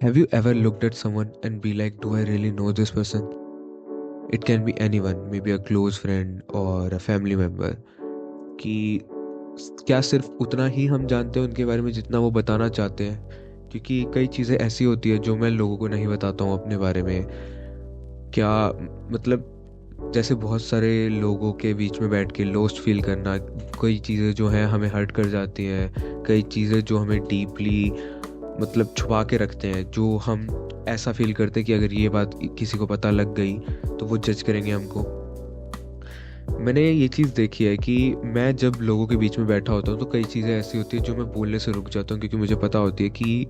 Have you ever looked at someone and be like, do I really know this person? It can be anyone, maybe a close friend or a family member. कि क्या सिर्फ उतना ही हम जानते हैं उनके बारे में जितना वो बताना चाहते हैं? क्योंकि कई चीज़ें ऐसी होती है जो मैं लोगों को नहीं बताता हूँ अपने बारे में। क्या मतलब जैसे बहुत सारे लोगों के बीच में बैठ के लोस्ट फील करना, कई चीज़ें जो हैं हमें हर्ट कर जाती हैं, कई चीज़ें जो हमें डीपली मतलब छुपा के रखते हैं, जो हम ऐसा फील करते हैं कि अगर ये बात किसी को पता लग गई तो वो जज करेंगे हमको। मैंने ये चीज़ देखी है कि मैं जब लोगों के बीच में बैठा होता हूँ तो कई चीज़ें ऐसी होती है जो मैं बोलने से रुक जाता हूँ, क्योंकि मुझे पता होती है कि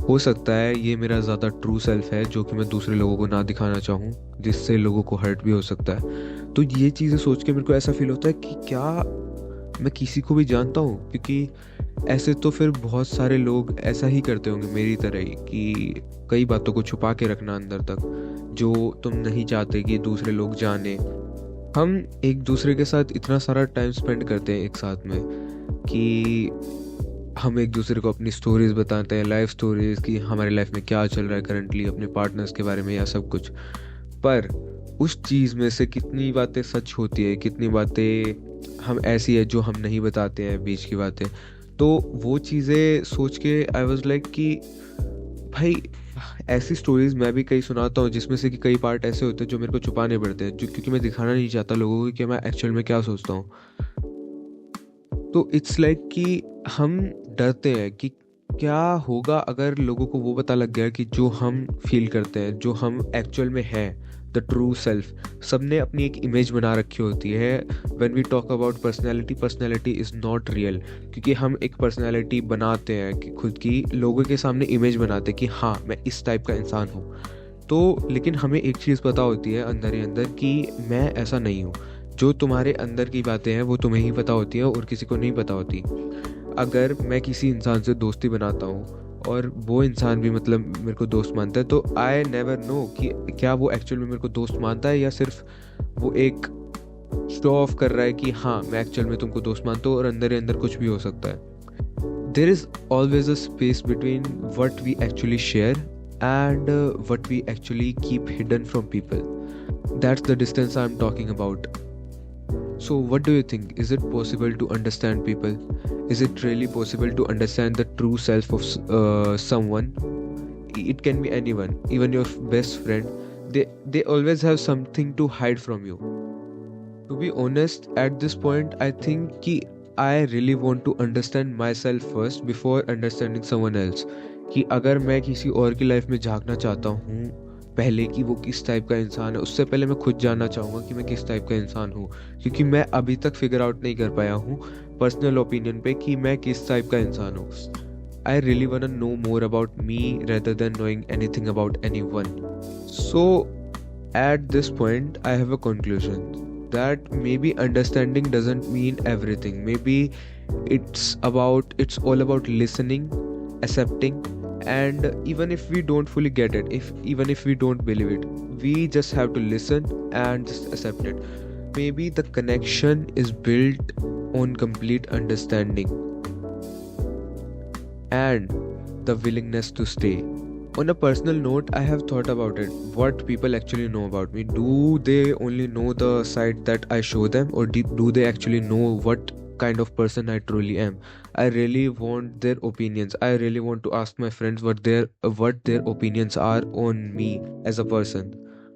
हो सकता है ये मेरा ज़्यादा ट्रू सेल्फ है जो कि मैं दूसरे लोगों को ना दिखाना चाहूँ, जिससे लोगों को हर्ट भी हो सकता है। तो ये चीज़ें सोच के मेरे को ऐसा फील होता है कि क्या मैं किसी को भी जानता हूँ? क्योंकि ऐसे तो फिर बहुत सारे लोग ऐसा ही करते होंगे मेरी तरह ही, कि कई बातों को छुपा के रखना अंदर तक जो तुम नहीं चाहते कि दूसरे लोग जाने। हम एक दूसरे के साथ इतना सारा टाइम स्पेंड करते हैं एक साथ में कि हम एक दूसरे को अपनी स्टोरीज बताते हैं, लाइफ स्टोरीज, कि हमारी लाइफ में क्या चल रहा है करंटली, अपने पार्टनर्स के बारे में या सब कुछ। पर उस चीज़ में से कितनी बातें सच होती है, कितनी बातें हम ऐसी है जो हम नहीं बताते हैं, बीच की बातें। तो वो चीज़ें सोच के आई वाज लाइक कि भाई, ऐसी स्टोरीज मैं भी कई सुनाता हूँ जिसमें से कि कई पार्ट ऐसे होते हैं जो मेरे को छुपाने पड़ते हैं, जो क्योंकि मैं दिखाना नहीं चाहता लोगों को कि मैं एक्चुअल में क्या सोचता हूँ। तो इट्स लाइक कि हम डरते हैं कि क्या होगा अगर लोगों को वो पता लग गया कि जो हम फील करते हैं, जो हम एक्चुअल में हैं, द ट्रू सेल्फ। सबने अपनी एक इमेज बना रखी होती है। When we talk about personality, personality is not real, क्योंकि हम एक पर्सनैलिटी बनाते हैं कि खुद की लोगों के सामने इमेज बनाते हैं कि हाँ मैं इस टाइप का इंसान हूँ। तो लेकिन हमें एक चीज़ पता होती है अंदर ही अंदर कि मैं ऐसा नहीं हूँ। जो तुम्हारे अंदर की बातें हैं वो तुम्हें ही पता होती हैं और किसी को नहीं पता होती। अगर मैं किसी इंसान से दोस्ती बनाता हूँ और वो इंसान भी मतलब मेरे को दोस्त मानता है, तो आई नेवर नो कि क्या वो एक्चुअल में मेरे को दोस्त मानता है या सिर्फ वो एक शो ऑफ कर रहा है कि हाँ मैं एक्चुअल में तुमको दोस्त मानता हूँ, और अंदर ही अंदर कुछ भी हो सकता है। There is always a space between what we actually share and what we actually keep hidden from people. That's the distance I'm talking about. So, what do you think? Is it possible to understand people? Is it really possible to understand the true self of someone? It can be anyone, even your best friend. They always have something to hide from you. To be honest, at this point, I think कि I really want to understand myself first before understanding someone else. कि अगर मैं किसी और की life में झांकना चाहता हूँ पहले कि वो किस टाइप का इंसान है, उससे पहले मैं खुद जानना चाहूँगा कि मैं किस टाइप का इंसान हूँ। क्योंकि मैं अभी तक फिगर आउट नहीं कर पाया हूँ पर्सनल ओपिनियन पे कि मैं किस टाइप का इंसान हूँ। I really want to know more about me rather than knowing anything about anyone. So at this point, I have a conclusion that maybe understanding doesn't mean everything. Maybe it's all about listening, accepting, and even if we don't fully get it, if even if we don't believe it, we just have to listen and just accept it. Maybe the connection is built on complete understanding and the willingness to stay. On a personal note, I have thought about it. What people actually know about me? Do they only know the side that I show them, or do they actually know what kind of person I truly am? I really want their opinions. I really want to ask my friends what their opinions are on me as a person.